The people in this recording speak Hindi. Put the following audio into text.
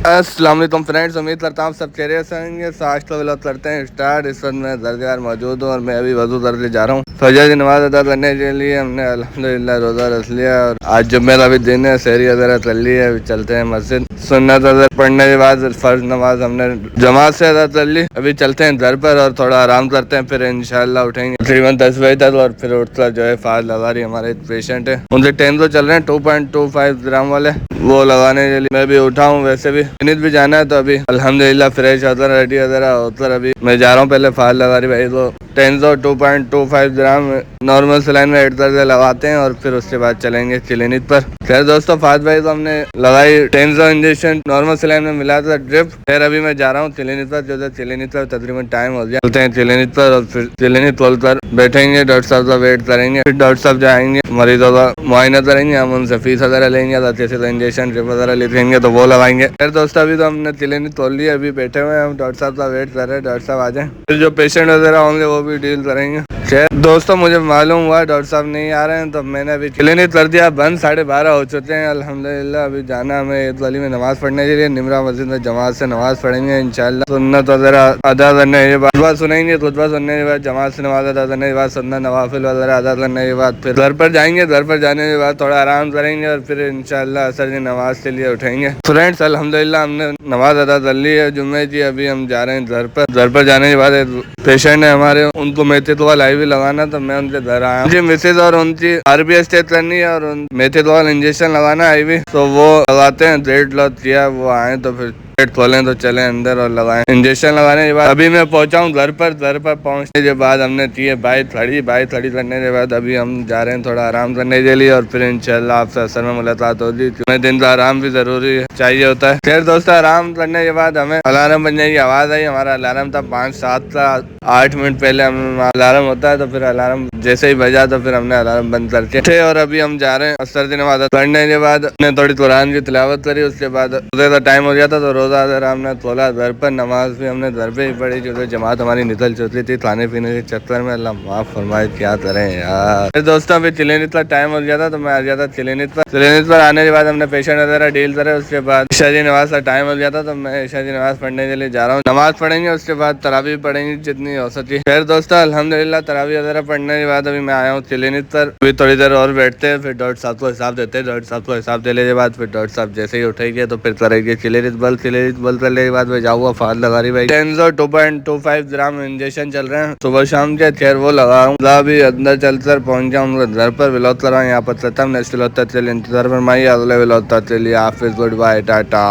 अस्सलाम वालेकुम फ्रेंड्स, उम्मीद करता हूँ सब खैरियत से होंगे। तो आज तो व्लॉग करते हैं स्टार्ट। इस वक्त मैं दरगाह मौजूद हूँ और मैं अभी वजू करके जा रहा हूँ फजर की नमाज अदा करने के लिए। हमने अल्हम्दुलिल्लाह रोज़ा रख लिया और आज जुम्मे का भी दिन है, सहरी वगैरह कर ली है। अभी चलते हैं मस्जिद, सुन्नत अदा पढ़ने के बाद फर्ज नमाज हमने जमात से अदा कर ली। अभी चलते हैं घर पर और थोड़ा आराम करते हैं, फिर इंशाल्लाह उठेंगे तकरीबन 10 बजे तक। और फिर उठकर जो है फाज लगा रही हमारे पेशेंट है, उनसे टेन तो चल रहे हैं 2.25 ग्राम वाले, वो लगाने के लिए मैं भी उठा हूँ। वैसे भी क्लिनिक भी जाना है तो अभी अल्हम्दुलिल्लाह फ्रेश होकर रेडी वगैरह होकर अभी मैं जा रहा हूँ। पहले फाल लगा रही भाई, तो 2.25 ग्राम नॉर्मल सलाइन में ऐड करके लगाते हैं और फिर उसके बाद चलेंगे क्लिनिक पर। खैर दोस्तों, फाज भाई तो हमने लगाई 10 इंजेक्शन नॉर्मल सलाइन में मिला था ड्रिप। खैर अभी मैं जा रहा हूँ क्लिनिक पर, जो क्लिनिक पर तकरीबन टाइम हो गया। चलते हैं क्लिनिक पर और फिर क्लिनिक खोल कर बैठेंगे, डॉक्टर साहब का वेट करेंगे। फिर डॉक्टर साहब जाएंगे, मरीजों का मुआयना करेंगे, हम उनसे फीस वगैरह लेंगे, अच्छे से इंजेक्शन ड्रिप वगैरह लिखेंगे तो वो लगाएंगे। फिर दोस्तों अभी तो हमने क्लिनिक खोल लिया, अभी बैठे हुए हैं हम, डॉक्टर साहब का वेट कर रहे हैं, डॉक्टर साहब आ जाए फिर जो पेशेंट वगैरह होंगे वो भी डील करेंगे। खैर दोस्तों, मुझे मालूम हुआ डॉक्टर साहब नहीं आ रहे हैं तो मैंने अभी क्लिनिक कर दिया बंद। 12:30 हो चुके हैं अल्हम्दुलिल्लाह। अभी जाना हमें ईद वाली में नमाज पढ़ने के लिए, निमरा मस्जिद में जमात से नमाज पढ़ेंगे इंशाल्लाह। सुन्नत वगैरह अदा करने के बाद खुतबा सुनेंगे, खुतबा सुनने के बाद जमात से नमाज अदा करने के बाद सुन्नत नवाफिल वगैरह अदा करने के बाद फिर घर पर जाएंगे। घर पर जाने के बाद थोड़ा आराम करेंगे और फिर इंशाल्लाह असर की नमाज के लिए उठेंगे। फ्रेंड्स अल्हम्दुलिल्लाह हमने नमाज अदा कर ली है जुम्मे की। अभी हम जा रहे हैं घर पर। घर पर जाने के बाद पेशेंट है हमारे, उनको मेथी दवा लाइव भी लगाना, तो मैं उनके घर आया। मुझे मिसेज और उनकी RBS टेस्ट करनी है और मेथी दवा इंजेक्शन लगाना है IV, तो वो लगाते हैं। डेट लॉस किया, वो आए तो फिर गेट खोलें तो चले अंदर और लगाएं इंजेक्शन लगाने के बाद। अभी मैं पहुंचा हूँ घर पर। घर पर पहुंचने के बाद हमने की बाइक खड़ी करने के बाद अभी हम जा रहे हैं थोड़ा आराम करने के लिए और फिर इंशाल्लाह आपसे असर में मुलाकात होगी। मैं दिन का आराम भी जरूरी है, चाहिए होता है। खैर दोस्तों, आराम करने के बाद हमें अलार्म बजने की आवाज आई। हमारा अलार्म था 5, 7 का 8 मिनट पहले हम अलार्म होता है, तो फिर अलार्म जैसे ही बजा तो फिर हमने अलार्म बंद करके थे और अभी हम जा रहे हैं असर की नमाज पढ़ने के बाद। हमने थोड़ी कुरान की तिलावत करी, उसके बाद रोजे टाइम हो गया था तो रोजा हमने खोला घर पर। नमाज भी हमने घर पे ही पढ़ी, क्योंकि जमात हमारी निकल चुकी थी खाने पीने के चक्कर में। अल्लाह माफ फरमाए, क्या करें यार। फिर दोस्तों अभी क्लिनिक का टाइम हो गया था तो मैं आ गया था क्लिनिक पर। क्लिनिक पर आने के बाद हमने पेशेंट वगैरह डील करे, उसके बाद ईशा की नमाज का टाइम हो गया था तो मैं ईशा की नमाज पढ़ने के लिए जा रहा हूँ। नमाज पढ़ेंगे, उसके बाद तरावी पढ़ेंगे जितनी हो सके। फिर दोस्तों अल्हम्दुलिल्लाह तरावी वगैरह पढ़ने के बाद अभी मैं आया हूँ क्लिनिक पर। अभी थोड़ी देर और बैठते हैं, फिर डॉक्टर साहब को हिसाब देते हैं। डॉक्टर साहब को हिसाब देने के बाद फिर डॉक्टर साहब जैसे ही उठेंगे तो फिर करेंगे क्लिनिक बल करने के बाद मैं जाऊँगा फाल लगा रही भाई 2.25 ग्राम इंजेक्शन चल रहे हैं सुबह शाम के। खैर वो लगाऊंगा, अभी अंदर चलकर पहुंच जाऊंगा घर पर। विलौत कर रहा हूँ यहाँ पर, नेक्स्ट विलौत चलिए इंतजार फरमाइए, अगले विलौत चलिए। हाफिज, गुड बाय, टाटा।